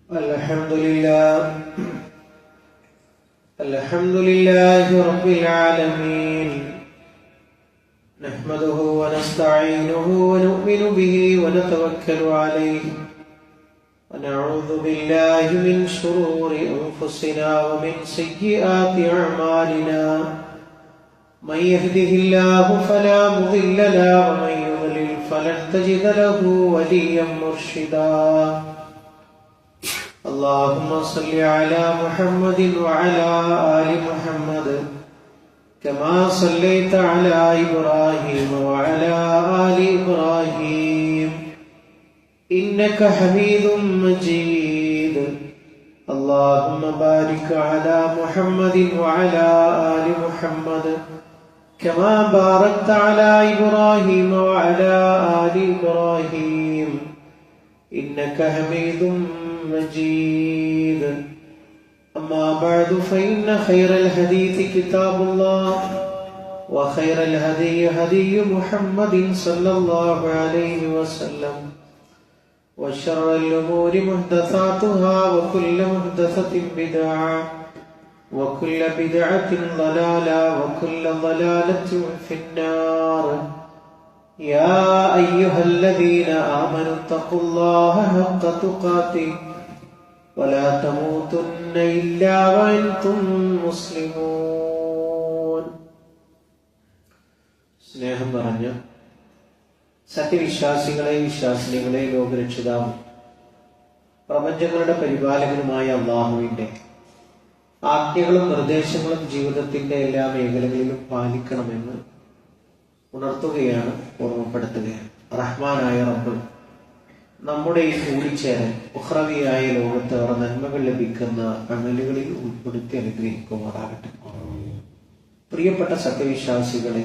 الحمد لله رب العالمين، نحمده ونستعينه ونؤمن به ونتوكل عليه، ونعوذ بالله من شرور أنفسنا ومن سيئات أعمالنا، من يهده الله فلا مضل له ومن يضلل فلن تجد له وليا مرشدا. اللهم صل على محمد وعلى آل محمد كما صليت على إبراهيم وعلى آل إبراهيم إنك حميد مجيد. اللهم بارك على محمد وعلى آل محمد كما باركت على إبراهيم وعلى آل إبراهيم إنك حميد مجيد. أما بعد فإن خير الحديث كتاب الله، وخير الهدي هدي محمد صلى الله عليه وسلم، وشر الأمور محدثاتها، وكل محدثة بدعة، وكل بدعة ضلالة، وكل ضلالة في النار. يا أيها الذين آمنوا اتقوا الله حق تقاته ولا تموتن إلا وأنتم مسلمون. സ്നേഹം നിറഞ്ഞ സത്യവിശ്വാസികളെ, വിശ്വാസിനികളെ, ലോകരക്ഷിതാവും പ്രപഞ്ചങ്ങളുടെ പരിപാലകനുമായ അല്ലാഹുവിന്റെ ആജ്ഞകളും നിർദ്ദേശങ്ങളും ജീവിതത്തിന്റെ എല്ലാ മേഖലകളിലും പാലിക്കണമെന്ന് ഉണർത്തുകയാണ്, ഓർമ്മപ്പെടുത്തുകയാണ്. റഹ്മാനായ റബ്ബ് നമ്മുടെ ഈ കൂടിച്ചേരൽ ഉഖ്റവിയായ ലോകത്ത് അവർ നന്മകൾ ലഭിക്കുന്ന അമലുകളിൽ ഉൾപ്പെടുത്തി അനുഗ്രഹിക്കുമാറാകട്ടെ. പ്രിയപ്പെട്ട സത്യവിശ്വാസികളെ,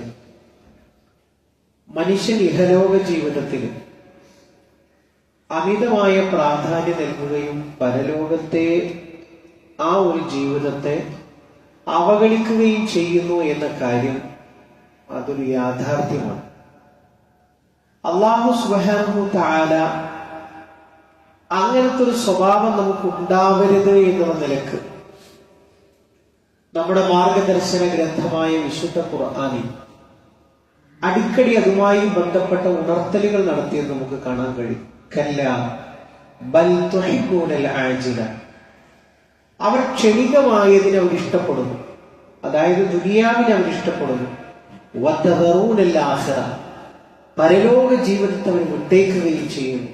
മനുഷ്യൻ ഇഹലോക ജീവിതത്തിൽ അമിതമായ പ്രാധാന്യം നൽകുകയും പരലോകത്തെ ആ ഒരു ജീവിതത്തെ അവഗണിക്കുകയും ചെയ്യുന്നു എന്ന കാര്യം അതൊരു യാഥാർത്ഥ്യമാണ്. അല്ലാഹു സുബ്ഹാനഹു തആല അങ്ങനത്തെ ഒരു സ്വഭാവം നമുക്ക് ഉണ്ടാവരുത് എന്നുള്ള നിലക്ക് നമ്മുടെ മാർഗദർശന ഗ്രന്ഥമായ വിശുദ്ധ ഖുർആനിൽ അടിക്കടി അതുമായി ബന്ധപ്പെട്ട ഉണർത്തലുകൾ നടത്തിയത് നമുക്ക് കാണാൻ കഴിയും. കല്ലാ ബൽ തുഹിബ്ബൂനൽ ആജില, അവർ ക്ഷണികമായതിനെ അവർ ഇഷ്ടപ്പെടുന്നു, അതായത് ദുനിയാവിനെ അവർ ഇഷ്ടപ്പെടുന്നു. വതദറൂനൽ ആഖിറ, പരലോക ജീവിതത്തെ അവർ വിട്ടേക്കുകയും ചെയ്യുന്നു.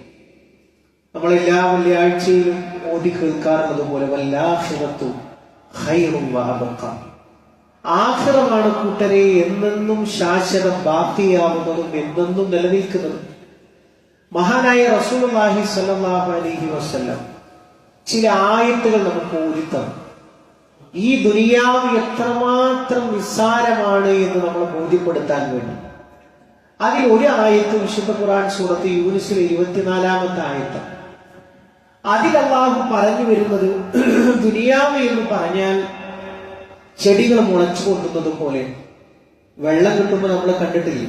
നമ്മളെല്ലാ വെള്ളിയാഴ്ചയിലും ഓതി കേൾക്കാറുള്ളത് പോലെ വല്ലാഖിറത്തു ഖൈറും വഅബ്ഖ, ആഖിറമാണ് കൂട്ടരെ എന്നെന്നും ശാശ്വതം ബാക്കിയാവുന്നതും എന്നെന്നും നിലനിൽക്കുന്നതും. മഹാനായ റസൂലുള്ളാഹി സ്വല്ലല്ലാഹു അലൈഹി വസല്ലം ചില ആയത്തുകൾ നമുക്ക് ഓതിത്തന്നു. ഈ ദുനിയാവ് എത്രമാത്രം നിസ്സാരമാണ് എന്ന് നമ്മൾ ബോധ്യപ്പെടുത്താൻ വേണ്ടി അതിൽ ഒരു ആയത്ത് വിശുദ്ധ ഖുർആൻ സൂറത്ത് യൂനുസിലെ 24-ാമത്തെ ആയത്ത്. അതിൽ അല്ലാഹു പറഞ്ഞു വരുന്നത്, ദുനിയാവ് എന്ന് പറഞ്ഞാൽ ചെടികൾ മുളച്ചു കൊണ്ടുന്നത് പോലെ. വെള്ളം കിട്ടുമ്പോൾ നമ്മൾ കണ്ടിട്ടില്ല,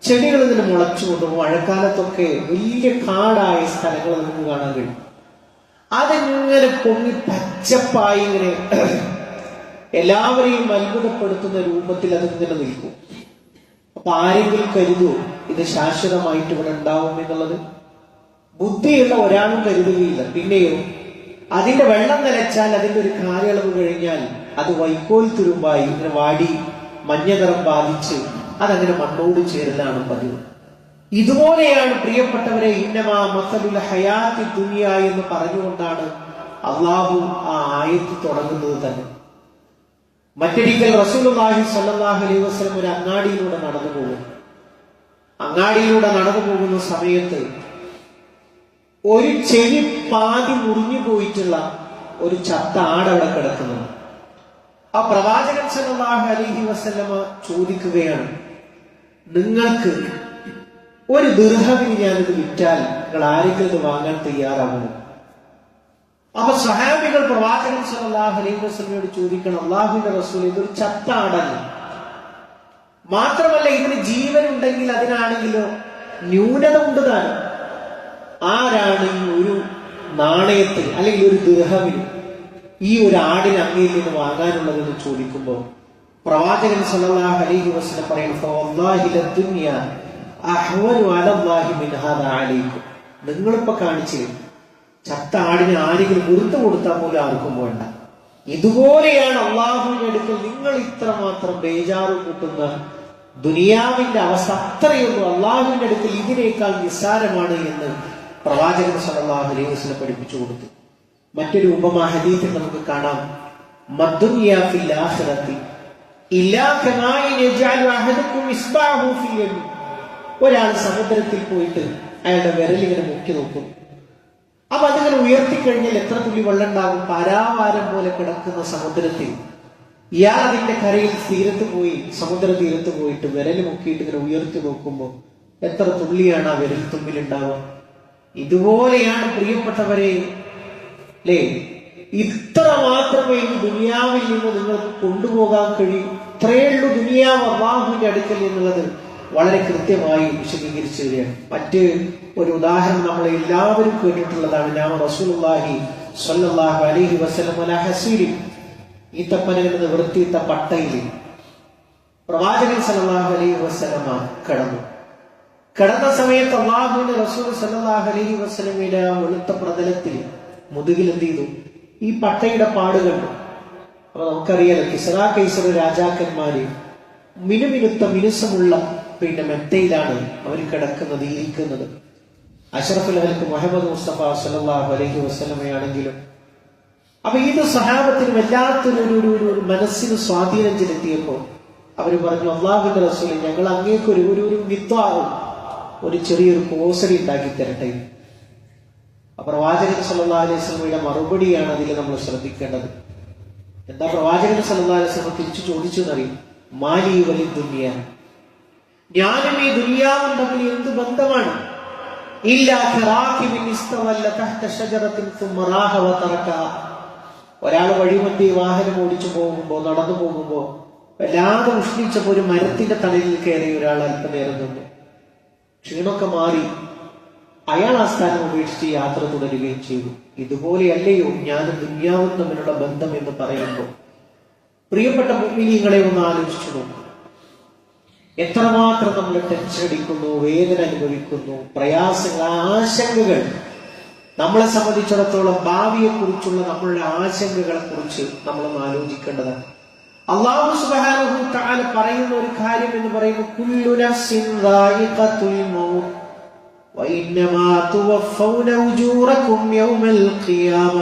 ചെടികൾ ഇങ്ങനെ മുളച്ചു കൊണ്ടും മഴക്കാലത്തൊക്കെ വലിയ കാടായ സ്ഥലങ്ങൾ നമുക്ക് കാണാൻ കഴിയും. അതെങ്ങനെ പൊങ്ങി പച്ചപ്പായി ഇങ്ങനെ എല്ലാവരെയും അത്ഭുതപ്പെടുത്തുന്ന രൂപത്തിൽ അതിങ്ങനെ നിൽക്കും. അപ്പൊ ആരെങ്കിലും കരുതൂ ഇത് ശാശ്വതമായിട്ട് ഇവിടെ ഉണ്ടാവും എന്നുള്ളത്? ബുദ്ധിയുള്ള ഒരാളും കരുതുകയില്ല. പിന്നെയോ അതിന്റെ വെള്ളം നിലച്ചാൽ അതിന്റെ ഒരു കാലയളവ് കഴിഞ്ഞാൽ അത് വൈക്കോൽ തുരുമ്പായി ഇങ്ങനെ വാടി മഞ്ഞനിറം ബാധിച്ച് അതങ്ങനെ മണ്ണോട് ചേരലാണ് പതിവ്. ഇതുപോലെയാണ് പ്രിയപ്പെട്ടവരെ ഇന്നമാ മസലുൽ ഹയാത്തി ദുനിയ എന്ന് പറഞ്ഞുകൊണ്ടാണ് അള്ളാഹു ആ ആയത്ത് തുടങ്ങുന്നത് തന്നെ. മറ്റൊരിക്കൽ റസൂലുള്ളാഹി സ്വല്ലല്ലാഹു അലൈഹി വസല്ലം ഒരു അങ്ങാടിയിലൂടെ നടന്നു പോകുന്നു. അങ്ങാടിയിലൂടെ നടന്നു പോകുന്ന സമയത്ത് ഒരു ചെവി പാതി മുറിഞ്ഞു പോയിട്ടുള്ള ഒരു ചത്ത ആടവിടെ കിടക്കുന്നുണ്ട്. ആ പ്രവാചകൻ സ്വല്ലല്ലാഹു അലൈഹി വസല്ലമ ചോദിക്കുകയാണ്, നിങ്ങൾക്ക് ഒരു ദിർഹമിന് ഞാനിത് വിറ്റാൽ നിങ്ങൾ ആരെങ്കിലും ഇത് വാങ്ങാൻ തയ്യാറാകുമോ? അപ്പൊ സഹാബികൾ പ്രവാചകൻ സല്ലല്ലാഹു അലൈഹി വസല്ലമയോട് ചോദിക്കണം, അല്ലാഹുവിന്റെ റസൂൽ, ഇതൊരു ചത്ത ആടല്ല, മാത്രമല്ല ഇതിന് ജീവൻ ഉണ്ടെങ്കിൽ അതിനാണെങ്കിലോ ന്യൂനത ഉണ്ട് താനും. ആരാണ് ഈ ഒരു നാണയത്തിൽ അല്ലെങ്കിൽ ഒരു ദിർഹമിന് ഈ ഒരു ആടിന് അങ്ങയിൽ നിന്ന് വാങ്ങാനുള്ളതെന്ന് ചോദിക്കുമ്പോൾ പ്രവാചകൻ സല്ലല്ലാഹു അലൈഹി വസല്ലം പറയുന്നു, നിങ്ങളിപ്പോ കാണിച്ചില്ല ചത്ത ആടിന് ആരെങ്കിലും വെറുതെ കൊടുത്താൽ പോലും ആർക്കും വേണ്ട. ഇതുപോലെയാണ് അള്ളാഹുവിന്റെ അടുക്കൽ നിങ്ങൾ ഇത്രമാത്രം ബേജാറ് കൂട്ടുന്ന ദുനിയാവിന്റെ അവസ്ഥ അത്രയൊന്നും അള്ളാഹുവിന്റെ അടുക്കൽ ഇതിനേക്കാൾ നിസ്സാരമാണ് എന്ന് പ്രവാചകൻ സല്ലല്ലാഹു അലൈഹി വസല്ലം പഠിപ്പിച്ചു കൊടുത്തു. മറ്റൊരു ഉപമാ ഹദീസിൽ നമുക്ക് കാണാം, മദ്ദുനിയ ഫിൽ ആഖിറതി ഇല്ലാ കമാഇൻ യജഅലു അഹദുകും ഇസ്ബഅഹു ഫിൽ യമീൻ. ഒരാൾ സമുദ്രത്തിൽ പോയിട്ട് അയാളുടെ വിരലിങ്ങനെ മുക്കി നോക്കും. അപ്പൊ അതിങ്ങനെ ഉയർത്തിക്കഴിഞ്ഞാൽ എത്ര തുള്ളി വെള്ളം ഉണ്ടാകും? പരാവാരം പോലെ കിടക്കുന്ന സമുദ്രത്തിൽ ഇയാൾ അതിന്റെ കരയിൽ സമുദ്ര തീരത്ത് പോയിട്ട് വിരല് മുക്കിയിട്ട് ഇങ്ങനെ ഉയർത്തി നോക്കുമ്പോൾ എത്ര തുള്ളിയാണ് ആ വിരൽ തുമ്പിൽ ഉണ്ടാവുക? ഇതുപോലെയാണ് പ്രിയപ്പെട്ടവരെ, അല്ലേ? ഇത്ര മാത്രമേ ഈ ദുനിയാവിൽ നിന്ന് നിങ്ങൾക്ക് കൊണ്ടുപോകാൻ കഴിയും. ഇത്രയുള്ളൂ ദുനിയാവ് അല്ലാഹുവിന്റെ അടുക്കൽ എന്നുള്ളത് വളരെ കൃത്യമായി വിശദീകരിച്ചു തരികയാണ്. മറ്റ് ഒരു ഉദാഹരണം നമ്മൾ എല്ലാവരും കേട്ടിട്ടുള്ളതാണ്. നാം റസൂലുള്ളാഹി സ്വല്ലല്ലാഹു അലൈഹി വസല്ലം അലാ ഹസീരി, ഈത്തപ്പനയിൽ നിന്ന് വൃത്തിയിട്ട പട്ടയിൽ പ്രവാചകൻ സല്ലല്ലാഹു അലൈഹി വസല്ലം കിടന്ന സമയത്ത് അല്ലാഹുവിന്റെ റസൂൽ സല്ലല്ലാഹു അലൈഹി വസല്ലമയുടെ വെളുത്ത പ്രതലത്തിൽ മുതുകിൽ എന്ത് ചെയ്തു? ഈ പട്ടയുടെ പാടുകൾ. അപ്പൊ നമുക്കറിയാലോ, കിസ്റാ കൈസർ രാജാക്കന്മാര് മിനുമിനുത്ത മിനുസമുള്ള മെത്തയിലാണ് അവർ കിടക്കുന്നത്, ഇരിക്കുന്നത്. അഷ്റഫുൽ ഖൽഖ് മുഹമ്മദ് മുസ്തഫ സല്ലല്ലാഹു അലൈഹി വസല്ലമയാണെങ്കിലും അപ്പൊ ഇത് സഹാബത്തിന് വല്ലാത്തൊരു മനസ്സിന് സ്വാധീനം ചെലുത്തിയപ്പോ അവര് പറഞ്ഞു, അല്ലാഹുവിന്റെ റസൂൽ, ഞങ്ങൾ അങ്ങേക്ക് ഒരു വിത്വാവും ഒരു ചെറിയൊരു കോസടി ഉണ്ടാക്കി തരട്ടെ. പ്രവാചകൻ സല്ലല്ലാഹു അലൈഹി വസല്ലമയുടെ മറുപടിയാണ് അതിൽ നമ്മൾ ശ്രദ്ധിക്കേണ്ടത്. എന്താ പ്രവാചകൻ സല്ലല്ലാഹു അലൈഹി വസല്ലം തിരിച്ചു ചോദിച്ചു എന്നറിയും, മാലി വലി ദുനിയ, ഞാനും ഈ ദുനിയാവും തമ്മിൽ എന്ത് ബന്ധമാണ്? ഒരാൾ വഴിമന്തി വാഹനം ഓടിച്ചു പോകുമ്പോ, നടന്നു പോകുമ്പോ വല്ലാതെ ഉഷ്ണിച്ചപ്പോ ഒരു മരത്തിന്റെ തണലിൽ കയറി ഒരാൾ അല്പനേരം നിന്നു. ക്ഷീണമൊക്കെ മാറി അയാൾ ആ സ്ഥാനം ഉപേക്ഷിച്ച് യാത്ര തുടരുകയും ചെയ്തു. ഇതുപോലെയല്ലയോ ഞാനും ദുനിയാവും തമ്മിലുള്ള ബന്ധം എന്ന് പറയുമ്പോൾ പ്രിയപ്പെട്ട മുഅ്മിനീങ്ങളെ ഒന്ന് ആലോചിച്ചു നോക്കൂ. എത്രമാത്രം നമ്മൾ ടെൻഷൻ അടിക്കുന്നു, വേദന അനുഭവിക്കുന്നു, പ്രയാസങ്ങൾ, ആശങ്കകൾ. നമ്മളെ സംബന്ധിച്ചിടത്തോളം ഭാവിയെ കുറിച്ചുള്ള നമ്മളുടെ ആശങ്കകളെ കുറിച്ച് നമ്മളൊന്ന് ആലോചിക്കേണ്ടതാണ്. അല്ലാഹു സുബ്ഹാനഹു വ തആല പറയുന്ന ഒരു കാര്യം എന്ന് പറയുന്നത്, കുല്ലു നഫ്സിൻ ദായിഖത്തുൽ മൗത്ത് വഇന്നമാ തുവഫൗന ഉജൂറകും യൗമൽ ഖിയാമ.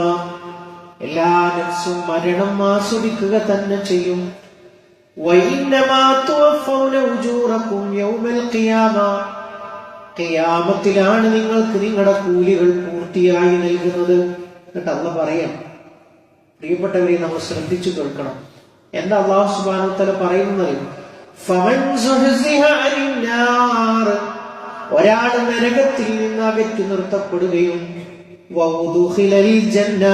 എല്ലാ നഫ്സും മരണം ആസ്വദിക്കുക തന്നെ ചെയ്യും. വഇന്നമാ തുവഫൗന ഉജൂറകും യൗമൽ ഖിയാമ. ഖിയാമത്തിലാണ് നിങ്ങൾക്ക് നിങ്ങളുടെ കൂലികൾ പൂർത്തിയായി നൽകുന്നത്. എന്നിട്ട് അല്ലാഹു പറയാം, പ്രിയപ്പെട്ടവരെ നമ്മൾ ശ്രദ്ധിച്ചു കേൾക്കണം. എന്താ അല്ലാഹു സുബ്ഹാനഹു വ തആല പറയുന്നത്? ഫമൻ സുഹ്സിഹ അനിൻ നാർ, ഒരാൾ നരകത്തിൽ നിന്ന് അകറ്റി നിർത്തപ്പെടുകയും വഉദ്ഖിലൽ ജന്ന,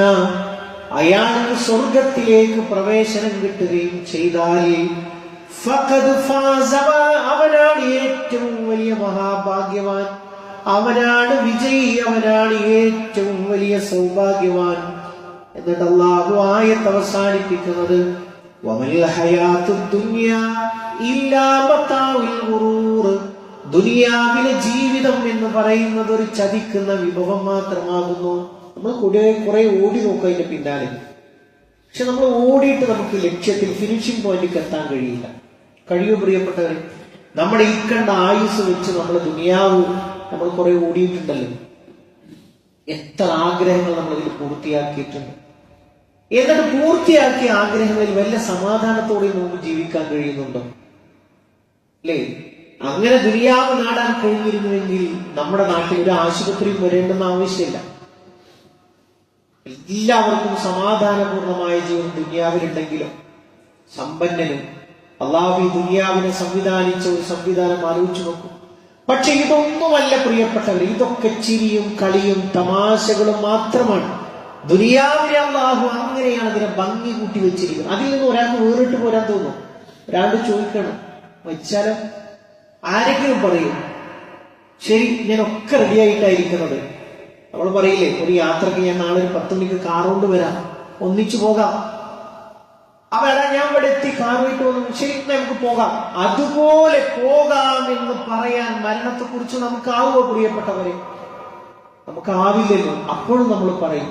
അയാൾക്ക് സ്വർഗത്തിലേക്ക് പ്രവേശനം കിട്ടുകയും ചെയ്താൽ ഫഖദ് ഫാസ, അവനാണ് ഏറ്റവും വലിയ മഹാഭാഗ്യവാൻ, അവനാണ് വിജയി, അവനാണ് ഏറ്റവും വലിയ സൗഭാഗ്യവാൻ. എന്നിട്ട് അല്ലാഹു ആയത്ത് അവസാനിപ്പിക്കുന്നത്, വമൽ ഹയാത്തുദ് ദുനിയ ഇല്ലാ മതാഉൽ ഗുറൂർ. ദുനിയാവിലെ ജീവിതം എന്ന് പറയുന്നത് ഒരു ചതിക്കുന്ന വിഭവം മാത്രമാകുന്നു. നമ്മൾ കുറെ ഓടി നോക്കുക അതിന്റെ പിന്നാലെ. പക്ഷെ നമ്മൾ ഓടിയിട്ട് നമുക്ക് ലക്ഷ്യത്തിൽ ഫിനിഷിംഗ് പോയിന്റിൽ എത്താൻ കഴിയില്ല. കഴിയൂ പ്രിയപ്പെട്ടവരെ? നമ്മുടെ ഈ കണ്ട ആയുസ് വെച്ച് നമ്മൾ ദുനിയാവ് നമ്മൾ കുറെ ഓടിയിട്ടുണ്ടല്ലോ. എത്ര ആഗ്രഹങ്ങൾ നമ്മളിതിൽ പൂർത്തിയാക്കിയിട്ടുണ്ട്. എന്നിട്ട് പൂർത്തിയാക്കിയ ആഗ്രഹങ്ങളിൽ വല്ല സമാധാനത്തോടെ നമുക്ക് ജീവിക്കാൻ കഴിയുന്നുണ്ടോ? അല്ലേ? അങ്ങനെ ദുനിയാവ് നേടാൻ കഴിഞ്ഞിരുന്നുവെങ്കിൽ നമ്മുടെ നാട്ടിൽ ഒരു ആശുപത്രിയും വരേണ്ടെന്ന് ആവശ്യമില്ല. എല്ലാവർക്കും സമാധാനപൂർണമായ ജീവൻ ദുനിയാവിലുണ്ടെങ്കിലും സമ്പന്നനും അല്ലാഹു ഈ ദുനിയാവിനെ സംവിധാനിച്ച ഒരു സംവിധാനം ആലോചിച്ചു നോക്കും. പക്ഷെ ഇതൊന്നുമല്ല പ്രിയപ്പെട്ടവർ, ഇതൊക്കെ ചിരിയും കളിയും തമാശകളും മാത്രമാണ്. ദുനിയാവിലെ അല്ലാഹു അങ്ങനെയാണ് അതിനെ ഭംഗി കൂട്ടി വെച്ചിരിക്കുന്നത്. അതിൽ നിന്ന് ഒരാൾക്ക് വേറിട്ട് പോരാൻ തോന്നും. ഒരാൾക്ക് ചോദിക്കണം, വെച്ചാലും ആരെങ്കിലും പറയും, ശരി ഞാനൊക്കെ റെഡിയായിട്ടായിരിക്കുന്നത്, നമ്മൾ പറയില്ലേ, ഒരു യാത്രക്ക് ഞാൻ നാളെ ഒരു 10 മണിക്ക് കാർ കൊണ്ട് വരാം, ഒന്നിച്ചു പോകാം. അപ്പൊ എടാ ഞാൻ ഇവിടെ എത്തി, കാറുമായിട്ട് വന്നു, ശരി നമുക്ക് പോകാം. അതുപോലെ പോകാം എന്ന് പറയാൻ മരണത്തെ കുറിച്ച് നമുക്കാവുമോ പ്രിയപ്പെട്ടവരെ? നമുക്കാവില്ലല്ലോ. അപ്പോഴും നമ്മൾ പറയും.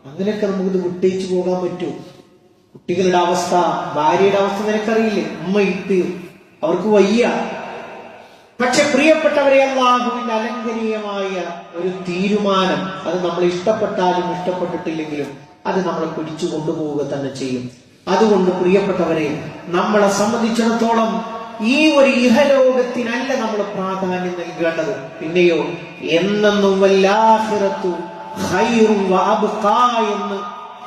അങ്ങനെയൊക്കെ നമുക്കിത് വിട്ടേച്ചു പോകാൻ പറ്റൂ? കുട്ടികളുടെ അവസ്ഥ, ഭാര്യയുടെ അവസ്ഥ നിനക്കറിയില്ലേ? ഉമ്മ ഇട്ട് അവർക്ക് വയ്യ. പക്ഷെ പ്രിയപ്പെട്ടവരെ, അല്ലാഹുവിന്റെ അലംഘനീയമായ ഒരു തീരുമാനം, അത് നമ്മൾ ഇഷ്ടപ്പെട്ടാലും ഇഷ്ടപ്പെട്ടിട്ടില്ലെങ്കിലും അത് നമ്മളെ പിടിച്ചു കൊണ്ടുപോവുക തന്നെ ചെയ്യും. അതുകൊണ്ട് പ്രിയപ്പെട്ടവരെ, നമ്മളെ സംബന്ധിച്ചിടത്തോളം ഈ ഒരു ഇഹലോകത്തിനല്ല നമ്മൾ പ്രാധാന്യം നൽകേണ്ടത്. പിന്നെയോ എന്നെന്നും വല്ലാഖിറത്തു ഖൈറുൻ വഅബ്ഖാ എന്ന്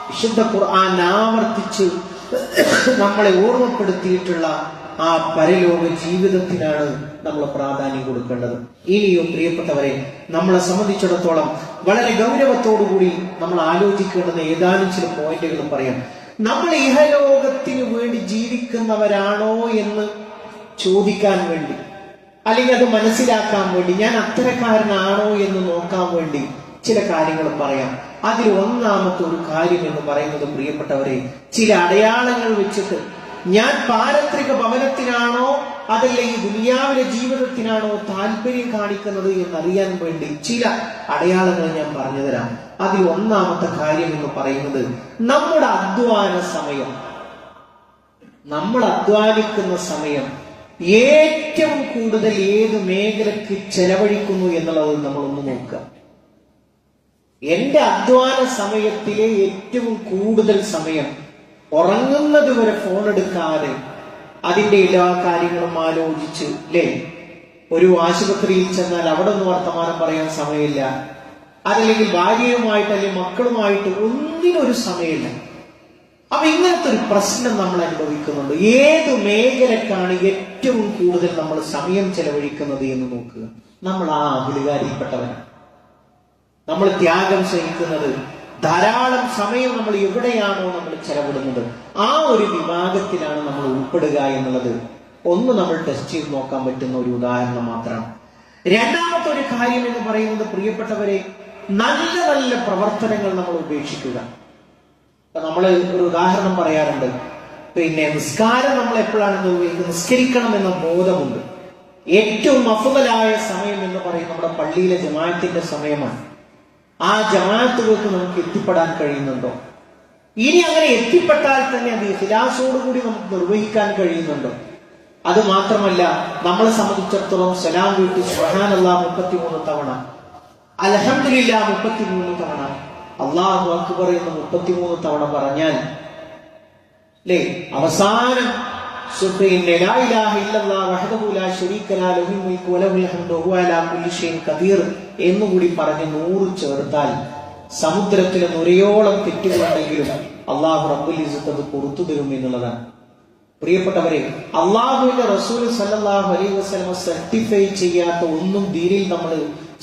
വിശുദ്ധ ഖുർആൻ ആവർത്തിച്ച് നമ്മളെ ഓർമ്മപ്പെടുത്തിയിട്ടുള്ള ആ പരലോക ജീവിതത്തിനാണ് നമ്മൾ പ്രാധാന്യം കൊടുക്കേണ്ടത്. ഇനിയും പ്രിയപ്പെട്ടവരെ, നമ്മളെ സംബന്ധിച്ചിടത്തോളം വളരെ ഗൗരവത്തോടുകൂടി നമ്മൾ ആലോചിക്കേണ്ടുന്ന ഏതാനും ചില പോയിന്റുകൾ പറയാം. നമ്മൾ ഇഹലോകത്തിന് വേണ്ടി ജീവിക്കുന്നവരാണോ എന്ന് ചോദിക്കാൻ വേണ്ടി, അല്ലെങ്കിൽ അത് മനസ്സിലാക്കാൻ വേണ്ടി, ഞാൻ അത്തരക്കാരനാണോ എന്ന് നോക്കാൻ വേണ്ടി ചില കാര്യങ്ങൾ പറയാം. അതിൽ ഒന്നാമത്തെ ഒരു കാര്യം എന്ന് പറയുന്നത് പ്രിയപ്പെട്ടവരെ, ചില അടയാളങ്ങൾ വെച്ചിട്ട് ഞാൻ പാരത്രിക ഭവനത്തിനാണോ അതല്ല ഈ ദുനിയാവിലെ ജീവിതത്തിനാണോ താല്പര്യം കാണിക്കുന്നത് എന്നറിയാൻ വേണ്ടി ചില അടയാളങ്ങൾ ഞാൻ പറഞ്ഞു തരാം. അതിൽ ഒന്നാമത്തെ കാര്യം എന്ന് പറയുന്നത് നമ്മുടെ അധ്വാന സമയം. നമ്മൾ അധ്വാനിക്കുന്ന സമയം ഏറ്റവും കൂടുതൽ ഏത് മേഖലക്ക് ചെലവഴിക്കുന്നു എന്നുള്ളത് നമ്മളൊന്ന് നോക്കുക. എന്റെ അധ്വാന സമയത്തിലെ ഏറ്റവും കൂടുതൽ സമയം ഉറങ്ങുന്നത് വരെ ഫോൺ എടുക്കാതെ അതിന്റെ എല്ലാ കാര്യങ്ങളും ആലോചിച്ച്, അല്ലേ? ഒരു ആശുപത്രിയിൽ ചെന്നാൽ അവിടെ ഒന്ന് വർത്തമാനം പറയാൻ സമയമില്ല, അതല്ലെങ്കിൽ ഭാര്യയുമായിട്ട് അല്ലെങ്കിൽ മക്കളുമായിട്ട് ഒന്നിനൊരു സമയമില്ല. അപ്പൊ ഇങ്ങനത്തെ ഒരു പ്രശ്നം നമ്മൾ അനുഭവിക്കുന്നുണ്ട്. ഏത് മേഖലക്കാണ് ഏറ്റവും കൂടുതൽ നമ്മൾ സമയം ചെലവഴിക്കുന്നത് എന്ന് നോക്കുക. നമ്മൾ ആ അഖിലുകാരിൽപ്പെട്ടവരാണ്. നമ്മൾ ത്യാഗം സഹിക്കുന്നത്, ധാരാളം സമയം നമ്മൾ എവിടെയാണോ നമ്മൾ ചെലവിടുന്നത് ആ ഒരു വിഭാഗത്തിലാണ് നമ്മൾ ഉൾപ്പെടുക എന്നുള്ളത് ഒന്ന് നമ്മൾ ടെസ്റ്റ് ചെയ്ത് നോക്കാൻ പറ്റുന്ന ഒരു ഉദാഹരണം മാത്രമാണ്. രണ്ടാമത്തെ ഒരു കാര്യം എന്ന് പറയുന്നത് പ്രിയപ്പെട്ടവരെ, നല്ല നല്ല പ്രവർത്തനങ്ങൾ നമ്മൾ ഉപേക്ഷിക്കുക. നമ്മൾ ഒരു ഉദാഹരണം പറയാറുണ്ട്. പിന്നെ നിസ്കാരം നമ്മൾ എപ്പോഴാണ് നിസ്കരിക്കണം എന്ന ബോധമുണ്ട്. ഏറ്റവും അഫ്ളലായ സമയം എന്ന് പറയുന്നത് നമ്മുടെ പള്ളിയിലെ ജമാഅത്തിന്റെ സമയമാണ്. ആ ജമാഅത്തുകൾക്ക് നമുക്ക് എത്തിപ്പെടാൻ കഴിയുന്നുണ്ടോ? ഇനി അങ്ങനെ എത്തിപ്പെട്ടാൽ തന്നെ അത് ഇഖ്ലാസോടുകൂടി നമുക്ക് നിർവഹിക്കാൻ കഴിയുന്നുണ്ടോ? അത് മാത്രമല്ല, നമ്മളെ സംബന്ധിച്ചിടത്തോളം സലാം വീട്ടി സുബ്ഹാനല്ലാഹ് 33 തവണ, അൽഹംദുലില്ലാഹ് 33 തവണ, അല്ലാഹു അക്ബർ എന്ന് 33 തവണ പറഞ്ഞാൽ, അല്ലേ, അവസാനം ലാ ഇലാഹ ഇല്ലല്ലാഹ് വഹ്ദഹു ലാ ശരീക ലഹു ലഹുൽ മുൽക്കു വലഹുൽ ഹംദു വഹുവ അലാ കുല്ലി ഷൈഇൻ ഖദീർ എന്നുകൂടി പറഞ്ഞ് 100 ചേർത്താൽ സമുദ്രത്തിലെ നുരയോളം തെറ്റുകളുണ്ടെങ്കിലും അള്ളാഹു റബ്ബുൽ ഇസ്സത്ത് അത് പുറത്തു തരും എന്നുള്ളതാണ്. പ്രിയപ്പെട്ടവരെ, അള്ളാഹുവിന്റെ റസൂൽ സല്ലല്ലാഹു അലൈഹി വസല്ലം സർട്ടിഫൈ ചെയ്യാത്ത ഒന്നും ദീനിൽ നമ്മൾ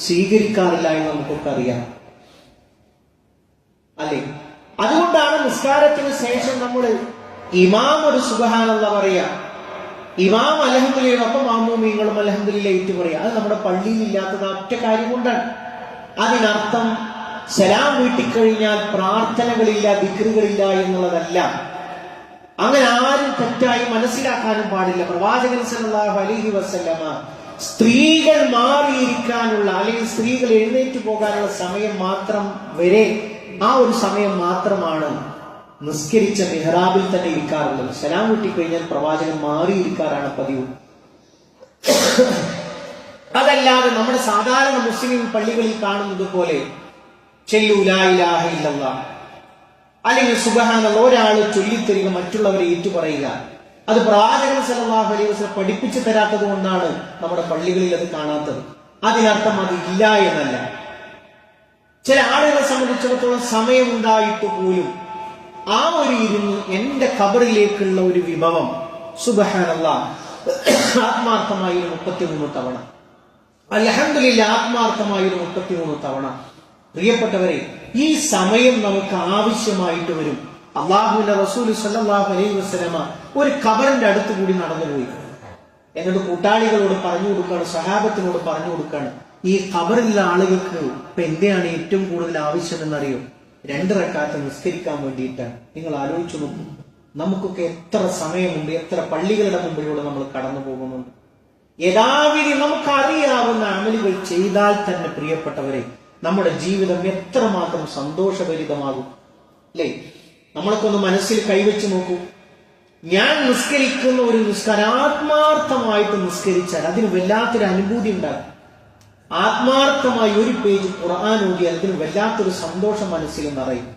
സ്വീകരിക്കാറില്ല എന്ന് നമുക്കൊക്കെ അറിയാം, അല്ലേ? അതുകൊണ്ടാണ് നിസ്കാരത്തിന് ശേഷം നമ്മൾ ഇമാം ഒരു സുബ്ഹാനല്ലാഹ് പറയാ, ഇമാം അൽഹംദുലില്ലാഹ്, ഒപ്പം മാമൂമീങ്ങളും അൽഹംദുലില്ലാഹ് ഏറ്റു പറയാ. അത് നമ്മുടെ പള്ളിയിൽ ഇല്ലാത്തത് ഒറ്റ കാര്യം കൊണ്ടാണ്. അതിനർത്ഥം സലാം വീട്ടിക്കഴിഞ്ഞാൽ പ്രാർത്ഥനകളില്ല, ദിക്റുകളില്ല എന്നുള്ളതല്ല. അങ്ങനെ ആരും തെറ്റായി മനസ്സിലാക്കാനും പാടില്ല. പ്രവാചകൻ സല്ലല്ലാഹു അലൈഹി വസല്ലമ സ്ത്രീകൾ മാറിയിരിക്കാനുള്ള അല്ലെങ്കിൽ സ്ത്രീകൾ എഴുന്നേറ്റ് പോകാനുള്ള സമയം മാത്രം വരെ, ആ ഒരു സമയം മാത്രമാണ് നിസ്കരിച്ച മിഹ്റാബിൽ തന്നെ ഇരിക്കാറുള്ളത്. സലാം വീട്ടിക്കഴിഞ്ഞാൽ പ്രവാചകൻ മാറിയിരിക്കാറാണ് പതിവ്. അതല്ലാതെ നമ്മുടെ സാധാരണ മുസ്ലിം പള്ളികളിൽ കാണുന്നത് പോലെ ചെല്ലു ലാ ഇലാഹ ഇല്ലല്ലാഹ് അല്ലെങ്കിൽ സുബ്ഹാനല്ലാഹ് ഒരാൾ ചൊല്ലിത്തരിക, മറ്റുള്ളവരെ ഏറ്റുപറയുക, അത് പ്രവാചകൻ സല്ലല്ലാഹു അലൈഹി വസല്ലം പഠിപ്പിച്ചു തരാത്തത് കൊണ്ടാണ് നമ്മുടെ പള്ളികളിൽ അത് കാണാത്തത്. അതിനർത്ഥം അത് ഇല്ല എന്നല്ല. ചില ആളുകളെ സംബന്ധിച്ചിടത്തോളം സമയമുണ്ടായിട്ട് പോലും ആ ഒരു ഇരുന്ന് എന്റെ ഖബറിലേക്കുള്ള ഒരു വിഭവം സുബ്ഹാനല്ലാഹ് ആത്മാർത്ഥമായി 33 തവണ, അൽഹംദുലില്ലാഹ് ആത്മാർത്ഥമായി 33 തവണ. പ്രിയപ്പെട്ടവരെ, ഈ സമയം നമുക്ക് ആവശ്യമായിട്ട് വരും. അല്ലാഹുവിന്റെ റസൂൽ സല്ലല്ലാഹു അലൈഹി വസല്ലമ ഒരു ഖബറിന്റെ അടുത്ത് കൂടി നടന്നുപോയി. എന്നിട്ട് കൂട്ടാളികളോട് പറഞ്ഞു കൊടുക്കാണ്, സഹാബത്തിനോട് പറഞ്ഞു കൊടുക്കാണ്, ഈ ഖബറിലുള്ള ആളുകൾക്ക് ഇപ്പൊ എന്തിനാണ് ഏറ്റവും കൂടുതൽ ആവശ്യം എന്നറിയോ? 2 റക്അത്ത് നിസ്കരിക്കാൻ വേണ്ടിയിട്ടാണ്. നിങ്ങൾ ആലോചിച്ചു നോക്കൂ, നമുക്കൊക്കെ എത്ര സമയമുണ്ട്, എത്ര പള്ളികളുടെ മുമ്പിലൂടെ നമ്മൾ കടന്നു പോകുന്നുണ്ട്. യഥാവിധി നമുക്കറിയാവുന്ന അമലുകൾ ചെയ്താൽ തന്നെ പ്രിയപ്പെട്ടവരെ നമ്മുടെ ജീവിതം എത്രമാത്രം സന്തോഷഭരിതമാകും അല്ലേ? നമ്മളൊക്കെ ഒന്ന് മനസ്സിൽ കൈവച്ച് നോക്കൂ. ഞാൻ നിസ്കരിക്കുന്ന ഒരു നിസ്കാരം ആത്മാർത്ഥമായിട്ട് നിസ്കരിച്ചാൽ അതിന് വല്ലാത്തൊരു അനുഭൂതി ഉണ്ടാകും. ആത്മാർത്ഥമായി ഒരു പേജ് ഖുർആൻ ഓതിയാൽ അതിന് വല്ലാത്തൊരു സന്തോഷം മനസ്സിൽ നിറയും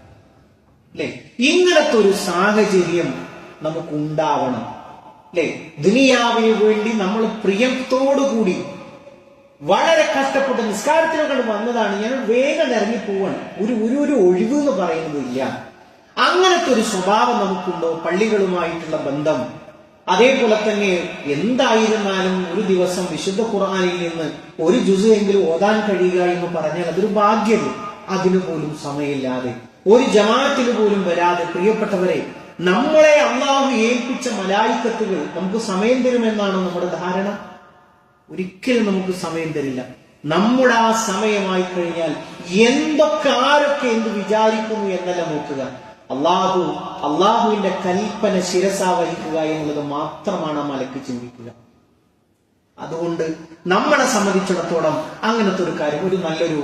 അല്ലെ? ഇങ്ങനത്തെ ഒരു സാഹചര്യം നമുക്ക് ഉണ്ടാവണം അല്ലെ? ദുനിയാവിന് വേണ്ടി നമ്മൾ പ്രിയത്തോടുകൂടി വളരെ കഷ്ടപ്പെട്ട് നിസ്കാരത്തിനൊക്കെ വന്നതാണ്, ഞാൻ വേഗം ഇറങ്ങി പോവാണ്, ഒരു ഒഴിവ് എന്ന് പറയുന്നതില്ല. അങ്ങനത്തെ ഒരു സ്വഭാവം നമുക്കുണ്ടോ? പള്ളികളുമായിട്ടുള്ള ബന്ധം, അതേപോലെ തന്നെ എന്തായിരുന്നാലും ഒരു ദിവസം വിശുദ്ധ ഖുർആനിൽ നിന്ന് ഒരു ജുസ് എങ്കിലും ഓതാൻ കഴിയുക എന്ന് പറഞ്ഞാൽ അതൊരു ഭാഗ്യമല്ലേ? അതിനു പോലും സമയമില്ലാതെ, ഒരു ജമാഅത്തിന് പോലും വരാതെ, പ്രിയപ്പെട്ടവരെ നമ്മളെ അള്ളാഹു ഏൽപ്പിച്ച മലായിക്കത്തുകൾ നമുക്ക് സമയം തരുമെന്നാണോ നമ്മുടെ ധാരണ? ഒരിക്കലും നമുക്ക് സമയം തരില്ല. നമ്മുടെ ആ സമയമായി കഴിഞ്ഞാൽ എന്തൊക്കെ ആരൊക്കെ എന്ത് വിചാരിക്കുന്നു എന്നല്ല നോക്കുക. അള്ളാഹുവിന്റെ കൽപ്പന ശിരസാവഹിക്കുക എന്നുള്ളത് മാത്രമാണ് ആ മലക്ക് ചിന്തിക്കുക. അതുകൊണ്ട് നമ്മളെ സംബന്ധിച്ചിടത്തോളം അങ്ങനത്തെ ഒരു കാര്യം, ഒരു നല്ലൊരു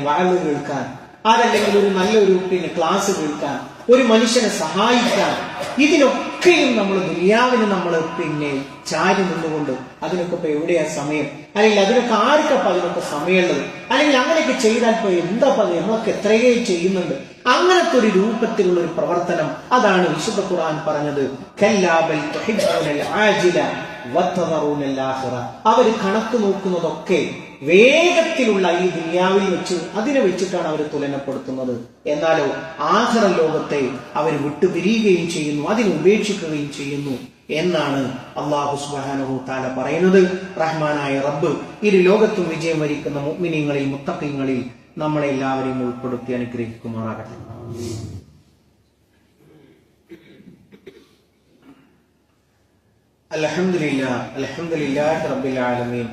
വഅള് കേൾക്കാൻ, അതല്ലെങ്കിൽ ഒരു നല്ലൊരു ക്ലാസ് കേൾക്കാൻ, ഒരു മനുഷ്യനെ സഹായിക്കാൻ, ഇതിനൊക്കെയും നമ്മൾ ദുനിയാവിന് നമ്മൾ ചാരി നിന്നുകൊണ്ട് അതിനൊക്കെ ഇപ്പൊ എവിടെയാ സമയം? അല്ലെങ്കിൽ അതിനൊക്കെ ആർക്കപ്പം അതിനൊക്കെ സമയമുള്ളത്? അല്ലെങ്കിൽ അങ്ങനെയൊക്കെ ചെയ്താൽ ഇപ്പൊ എന്താ നമ്മളൊക്കെ എത്രയേ ചെയ്യുന്നുണ്ട്. അങ്ങനത്തെ ഒരു രൂപത്തിലുള്ള ഒരു പ്രവർത്തനം, അതാണ് വിശുദ്ധ ഖുർആൻ പറഞ്ഞത്, അവർ കണക്ക് നോക്കുന്നതൊക്കെ വേഗത്തിലുള്ള ഈ ദുനിയാവിൽ വെച്ച് അതിനെ വെച്ചിട്ടാണ് അവർ തുലനപ്പെടുത്തുന്നത്. എന്നാലോ ആഖിറ ലോകത്തെ അവർ വിട്ടുപിരിയുകയും ചെയ്യുന്നു, അതിനെ ഉപേക്ഷിക്കുകയും ചെയ്യുന്നു എന്നാണ് അല്ലാഹു സുബ്ഹാനഹു തആല പറയുന്നത്. റഹ്മാനായ റബ്ബ് ഇരു ലോകത്തും വിജയം വരിക്കുന്ന മുഅ്മിനീങ്ങളിൽ മുത്തഖീങ്ങളിൽ നമ്മളെ എല്ലാവരെയും ഉൾപ്പെടുത്തി അനുഗ്രഹിക്കുമാറാകട്ടെ. അൽഹംദുലില്ലാഹി റബ്ബിൽ ആലമീൻ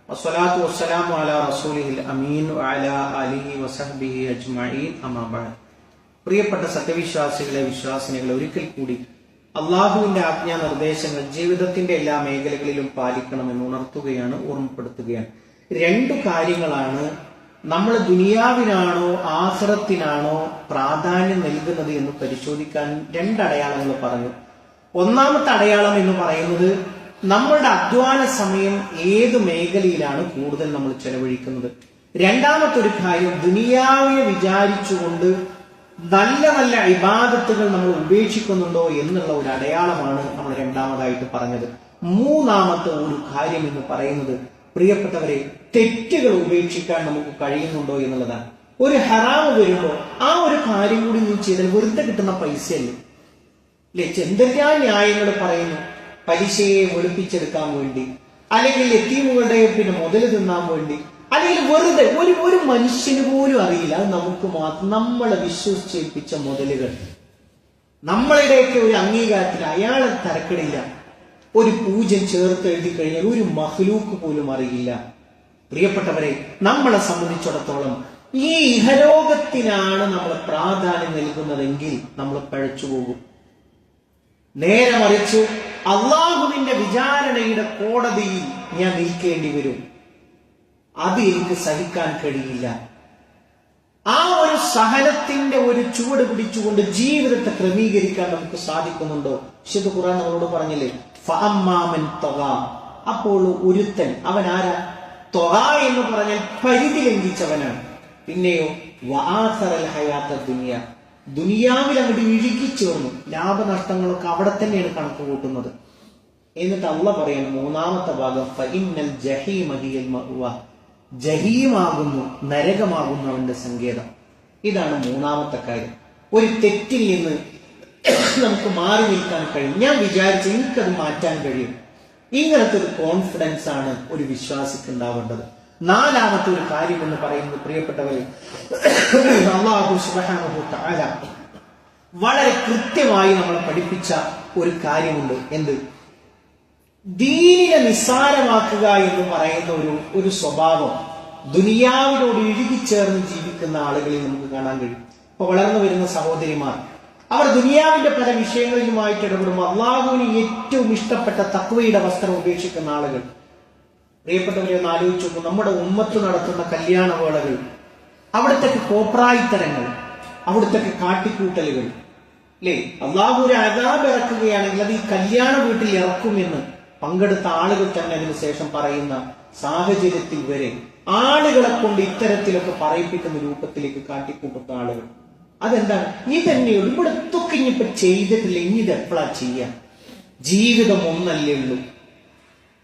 വസ്സലാത്തു വസ്സലാമു അലാ റസൂലിഹിൽ അമീൻ വഅലാ ആലിഹി വസഹ്ബിഹി അജ്മഈൻ അമ്മാ ബഅദ്. പ്രിയപ്പെട്ട സത്യവിശ്വാസികളെ, വിശ്വാസിനികളെ, ഒരിക്കൽ കൂടി അള്ളാഹുവിന്റെ ആജ്ഞാ നിർദ്ദേശങ്ങൾ ജീവിതത്തിന്റെ എല്ലാ മേഖലകളിലും പാലിക്കണമെന്ന് ഉണർത്തുകയാണ്, ഓർമ്മപ്പെടുത്തുകയാണ്. 2 കാര്യങ്ങളാണ് നമ്മൾ ദുനിയാവിനാണോ ആഖിറത്തിനാണോ പ്രാധാന്യം നൽകുന്നത് എന്ന് പരിശോധിക്കാൻ 2 അടയാളങ്ങൾ പറഞ്ഞു. ഒന്നാമത്തെ അടയാളം എന്ന് പറയുന്നത് നമ്മളുടെ അധ്വാന സമയം ഏത് മേഖലയിലാണ് കൂടുതൽ നമ്മൾ ചെലവഴിക്കുന്നത്. രണ്ടാമത്തെ ഒരു കാര്യം, ദുനിയാവിനെ വിചാരിച്ചുകൊണ്ട് നല്ല നല്ല ഇബാദത്തുകൾ നമ്മൾ ഉപേക്ഷിക്കുന്നുണ്ടോ എന്നുള്ള ഒരു അടയാളമാണ് നമ്മൾ രണ്ടാമതായിട്ട് പറഞ്ഞത്. മൂന്നാമത്തെ ഒരു കാര്യം എന്ന് പറയുന്നത്, പ്രിയപ്പെട്ടവരെ, തെറ്റുകൾ ഉപേക്ഷിക്കാൻ നമുക്ക് കഴിയുന്നുണ്ടോ എന്നുള്ളതാണ്. ഒരു ഹറാമ് വരുമ്പോ ആ ഒരു കാര്യം കൂടി നീ ചെയ്താൽ വെറുതെ കിട്ടുന്ന പൈസയല്ലേ അല്ലെ? എന്തെല്ലാം ന്യായങ്ങൾ പറയുന്നു, പലിശയെ വെളുപ്പിച്ചെടുക്കാൻ വേണ്ടി, അല്ലെങ്കിൽ യതീമുകളുടെ മുതൽ തിന്നാൻ വേണ്ടി, അല്ലെങ്കിൽ വെറുതെ ഒരു മനുഷ്യന് പോലും അറിയില്ല, അത് നമുക്ക് മാത്രം നമ്മളെ വിശ്വസിച്ചേൽപ്പിച്ച മുതലുകൾ, നമ്മളുടെയൊക്കെ ഒരു അംഗീകാരത്തിൽ അയാളെ തരക്കടില്ല. ഒരു പൂജ്യം ചേർത്ത് എഴുതി കഴിഞ്ഞാൽ ഒരു മഹ്ലൂക്ക് പോലും അറിയില്ല. പ്രിയപ്പെട്ടവരെ, നമ്മളെ സംബന്ധിച്ചിടത്തോളം ഈ ഇഹലോകത്തിനാണ് നമ്മൾ പ്രാധാന്യം നൽകുന്നതെങ്കിൽ നമ്മൾ പഴച്ചു പോകും. നേരെ മറിച്ച് അള്ളാഹുവിന്റെ വിചാരണയുടെ കോടതിയിൽ ഞാൻ നിൽക്കേണ്ടി വരും, അത് എനിക്ക് സഹിക്കാൻ കഴിയില്ല. ആ ഒരു സഹനത്തിന്റെ ഒരു ചുവട് പിടിച്ചുകൊണ്ട് ജീവിതത്തെ ക്രമീകരിക്കാൻ നമുക്ക് സാധിക്കുന്നുണ്ടോ? വിശുദ്ധ ഖുർആൻ നമ്മളോട് പറഞ്ഞില്ലേ, ഫഅമ്മാമൻ തഗാ. അപ്പോൾ ഒരുത്തൻ, അവൻ ആരാ? ത്വഗാ എന്ന് പറഞ്ഞാൽ പരിധി ലംഘിച്ചവനാണ്. പിന്നെയോ വആസറൽ ഹയാത്ത ദുനിയ, ദുനിയാവിൽ അങ്ങോട്ട് ഇഴുകിച്ചേർന്നു. ലാഭനഷ്ടങ്ങളൊക്കെ അവിടെ തന്നെയാണ് കണക്ക് കൂട്ടുന്നത്. എന്നിട്ട് അള്ളാഹ് പറയാൻ മൂന്നാമത്തെ ഭാഗം, ഫഇന്നൽ ജഹീമ ഹിയൽ മഅ്വ, ജഹീമാകുന്നു, നരകമാകുന്നു അവന്റെ സങ്കേതം. ഇതാണ് മൂന്നാമത്തെ കാര്യം. ഒരു തെറ്റിൽ നിന്ന് നമുക്ക് മാറി നിൽക്കാൻ കഴിയും. ഞാൻ വിചാരിച്ചു എനിക്കത് മാറ്റാൻ കഴിയും. ഇങ്ങനത്തെ ഒരു കോൺഫിഡൻസ് ആണ് ഒരു വിശ്വാസിക്ക് ഉണ്ടാവേണ്ടത്. നാലാമത്തെ ഒരു കാര്യം എന്ന് പറയുന്നത്, പ്രിയപ്പെട്ടവരെ, അല്ലാഹു സുബ്ഹാനഹു തആല വളരെ കൃത്യമായി നമ്മളെ പഠിപ്പിച്ച ഒരു കാര്യമുണ്ട്. എന്ത്? ദീനിനെ നിസ്സാരമാക്കുക എന്ന് പറയുന്ന ഒരു സ്വഭാവം ദുനിയാവിനോട് ഇഴുകിച്ചേർന്ന് ജീവിക്കുന്ന ആളുകളെ നമുക്ക് കാണാൻ കഴിയും. ഇപ്പൊ വളർന്നു വരുന്ന സഹോദരിമാർ അവർ ദുനിയാവിന്റെ പല വിഷയങ്ങളിലുമായിട്ട് ഇടപെടുമ്പോൾ അള്ളാഹുവിന് ഏറ്റവും ഇഷ്ടപ്പെട്ട തഖ്വയുടെ വസ്ത്രം ഉപേക്ഷിക്കുന്ന ആളുകൾ. പ്രിയപ്പെട്ടവരെ ഒന്ന് ആലോചിച്ചു നോക്കും, നമ്മുടെ ഉമ്മത്ത് നടത്തുന്ന കല്യാണവേളകൾ, അവിടുത്തെ കോപ്രായിത്തരങ്ങൾ, അവിടുത്തെ കാട്ടിക്കൂട്ടലുകൾ, അല്ലേ? അള്ളാഹു ഒരു അദാബ് ഇറക്കുകയാണെങ്കിൽ അത് ഈ കല്യാണ വീട്ടിൽ ഇറക്കുമെന്ന് പങ്കെടുത്ത ആളുകൾ തന്നെ അതിനുശേഷം പറയുന്ന സാഹചര്യത്തിൽ വരെ ആളുകളെ കൊണ്ട് ഇത്തരത്തിലൊക്കെ പറയിപ്പിക്കുന്ന രൂപത്തിലേക്ക് കാട്ടിക്കൂട്ടുന്ന ആളുകൾ. അതെന്താണ്? ഇതന്നെയുള്ളൂ. ഇവിടെ തൊക്കെ ഇനിയിപ്പോ ചെയ്തിട്ടില്ല, ഇനി ഇത് എപ്പോഴാ ചെയ്യാം? ജീവിതം ഒന്നല്ലേ ഉള്ളൂ.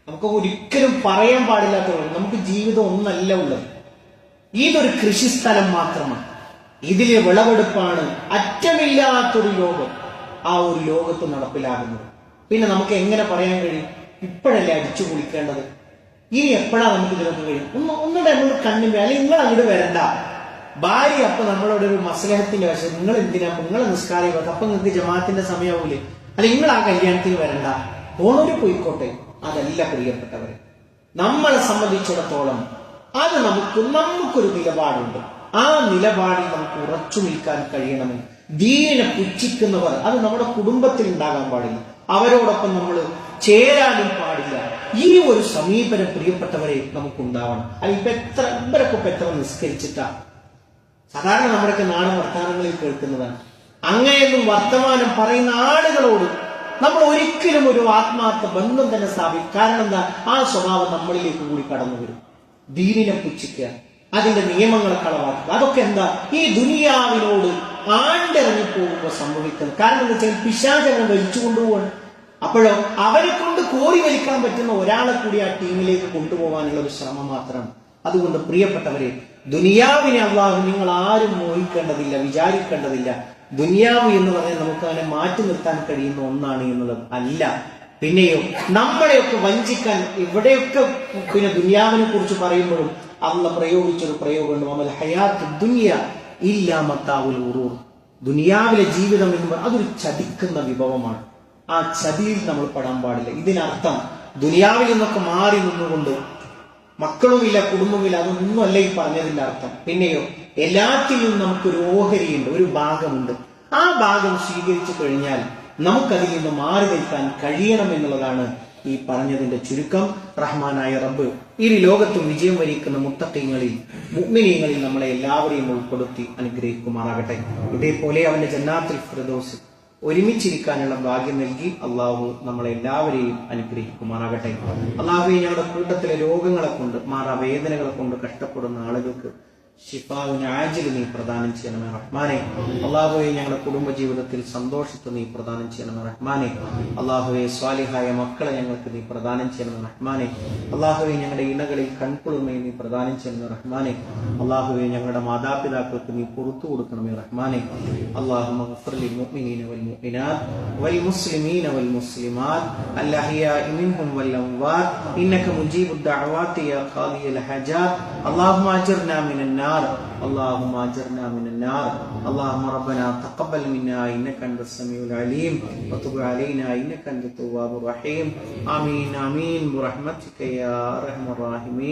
നമുക്ക് ഒരിക്കലും പറയാൻ പാടില്ലാത്തതുള്ളൂ, നമുക്ക് ജീവിതം ഒന്നല്ല ഉള്ളത്. ഇതൊരു കൃഷിസ്ഥലം മാത്രമാണ്. ഇതിലെ വിളവെടുപ്പാണ് അറ്റമില്ലാത്തൊരു ലോകം, ആ ഒരു ലോകത്ത് നടപ്പിലാകുന്നത്. പിന്നെ നമുക്ക് എങ്ങനെ പറയാൻ കഴിയും ഇപ്പോഴല്ലേ അടിച്ചു കുളിക്കേണ്ടത്, ഇനി എപ്പോഴാ നമുക്ക് ഇതിനൊക്കെ കഴിയും? ഒന്നുകൂടെ നമ്മൾ കണ്ണിന്റെ, അല്ലെങ്കിൽ നിങ്ങൾ അങ്ങോട്ട് വരണ്ട. ഭാര്യ അപ്പൊ നമ്മളോട് ഒരു മസ്ലഹത്തിന്റെ വശം, നിങ്ങൾ എന്തിനാ നിങ്ങളെ നിസ്കാരം വെക്കുക, അപ്പൊ നിങ്ങൾക്ക് ജമാഅത്തിന്റെ സമയമാവൂലേ, അല്ല നിങ്ങൾ ആ കല്യാണത്തിന് വരണ്ട, ഓണോര് പോയിക്കോട്ടെ. അതല്ല പ്രിയപ്പെട്ടവരെ, നമ്മളെ സംബന്ധിച്ചിടത്തോളം അത് നമുക്കൊരു നിലപാടുണ്ട്. ആ നിലപാടിൽ നമുക്ക് ഉറച്ചു നിൽക്കാൻ കഴിയണമെന്ന്. ദീനിനെ പുച്ഛിക്കുന്നവർ അത് നമ്മുടെ കുടുംബത്തിൽ ഉണ്ടാകാൻ പാടില്ല, അവരോടൊപ്പം നമ്മൾ ചേരാനും പാടില്ല. ഈ ഒരു സമീപനം പ്രിയപ്പെട്ടവരെ നമുക്കുണ്ടാവണം. അത് ഇവരൊക്കെ എത്ര നിസ്കരിച്ചിട്ടാ സാധാരണ നമ്മുടെയൊക്കെ നാടൻ വർത്തമാനങ്ങളിൽ കേൾക്കുന്നതാണ്. അങ്ങനെയൊന്നും വർത്തമാനം പറയുന്ന ആളുകളോട് നമ്മൾ ഒരിക്കലും ഒരു ആത്മാർത്ഥ ബന്ധം തന്നെ സ്ഥാപിക്കും. കാരണം എന്താ? ആ സ്വഭാവം നമ്മളിലേക്ക് കൂടി കടന്നു വരും. ദീനിനെ പുച്ഛിക്കുക, അതിന്റെ നിയമങ്ങളെ കളവാക്കുക, അതൊക്കെ എന്താ ഈ ദുനിയാവിനോട് ആണ്ടിറങ്ങി പോകുമ്പോൾ സംഭവിക്കുന്നത്. കാരണം എന്താ വെച്ചാൽ പിശാചനെ വലിച്ചു കൊണ്ടുപോവാണ്. അപ്പോഴോ അവരെ കൊണ്ട് കോരി വലിക്കാൻ പറ്റുന്ന ഒരാളെ കൂടി ആ ടീമിലേക്ക് കൊണ്ടുപോകാനുള്ള ഒരു ശ്രമം മാത്രമാണ്. അതുകൊണ്ട് പ്രിയപ്പെട്ടവരെ, ദുനിയാവിനെ അള്ളാഹു നിങ്ങൾ ആരും മോഹിക്കേണ്ടതില്ല, വിചാരിക്കേണ്ടതില്ല. ദുനിയാവ് എന്ന് പറഞ്ഞാൽ നമുക്ക് അവനെ മാറ്റി നിർത്താൻ കഴിയുന്ന ഒന്നാണ് എന്നുള്ളത് അല്ല. പിന്നെയോ നമ്മളെയൊക്കെ വഞ്ചിക്കാൻ ഇവിടെയൊക്കെ ദുനിയാവിനെ കുറിച്ച് പറയുമ്പോഴും അള്ളാഹ് പ്രയോഗിച്ചൊരു പ്രയോഗമുണ്ട്, അമൽ ഹയാത്ത് ദുനിയ ഇല്ലാ മത്താഉൽ ഗുറൂർ. ദുനിയാവിലെ ജീവിതം എന്ന് പറഞ്ഞാൽ അതൊരു ചതിക്കുന്ന വിഭവമാണ്. ആ ചതിയിൽ നമ്മൾ പെടാൻ പാടില്ല. ഇതിനർത്ഥം ദുനിയാവിൽ നിന്നൊക്കെ മാറി നിന്നുകൊണ്ട് മക്കളുമില്ല, കുടുംബമില്ല, അതൊന്നുമല്ല ഈ പറഞ്ഞതിന്റെ അർത്ഥം. പിന്നെയോ എല്ലാത്തിലും നമുക്കൊരു ഓഹരിയുണ്ട്, ഒരു ഭാഗമുണ്ട്. ആ ഭാഗം സ്വീകരിച്ചു കഴിഞ്ഞാൽ നമുക്കതിൽ നിന്ന് മാറി നിൽക്കാൻ കഴിയണം എന്നുള്ളതാണ് ഈ പറഞ്ഞതിന്റെ ചുരുക്കം. റഹ്മാനായ റബ്ബ് ഈ ലോകത്ത് വിജയം വരിക്കുന്ന മുത്തഖീങ്ങളിൽ, മുഅ്മിനീങ്ങളിൽ നമ്മളെ എല്ലാവരെയും ഉൾപ്പെടുത്തി അനുഗ്രഹിക്കുമാറാകട്ടെ. ഇതേപോലെ അവന്റെ ജന്നാത്തുൽ ഫിർദൗസ് ഒരുമിച്ചിരിക്കാനുള്ള ഭാഗ്യം നൽകി അള്ളാഹു നമ്മളെല്ലാവരെയും അനുഗ്രഹിക്കുമാറാകട്ടെ. അള്ളാഹുവെ, ഞങ്ങളുടെ കൂട്ടത്തിലെ രോഗങ്ങളെ കൊണ്ട്, മാറാവേദനകളെ കൊണ്ട് കഷ്ടപ്പെടുന്ന ആളുകൾക്ക് ശിഫാവിന് ആജില് നീ പ്രദാനം ചെയ്യണമേ റഹ്മാനെ. അള്ളാഹുവെ, ഞങ്ങളുടെ കുടുംബ ജീവിതത്തിൽ സന്തോഷത്തെ നീ പ്രദാനം ചെയ്യണമേ റഹ്മാനെ. അള്ളാഹുവെ, സ്വാലിഹായ മക്കളെ ഞങ്ങൾക്ക് നീ പ്രദാനം ചെയ്യണമേ റഹ്മാനെ. അള്ളാഹുവെ, ഞങ്ങളുടെ ഇണകളിൽ കൺകുളിർമയെ നീ പ്രദാനം ചെയ്യണമേ റഹ്മാനെ. അള്ളാഹുവെ, ഞങ്ങളുടെ മാതാപിതാക്കൾക്ക് നീ പുറത്തു കൊടുക്കണമേ റഹ്മാനെ. അല്ലാഹുമ്മ ഗ്ഫിർ ലിൽ മുഅ്മിനീന വൽ മുഅ്മിനാത്ത് വൽ മുസ്ലിമീന വൽ മുസ്ലിമാത്ത് അൽ അഹ്യാഇ മിൻഹും വൽ അംവാത്ത് ഇന്നക മുജീബുദ് ദഅവാതി യാ ഖാദിയൽ ഹജാത്ത്. അല്ലാഹുമ്മ അജിർനാ മിനൻ നാർ, اللهم اجرنا من النار. اللهم ربنا تقبل منا انك انت السميع العليم وتب علينا انك انت التواب الرحيم. امين امين برحمتك يا ارحم الراحمين.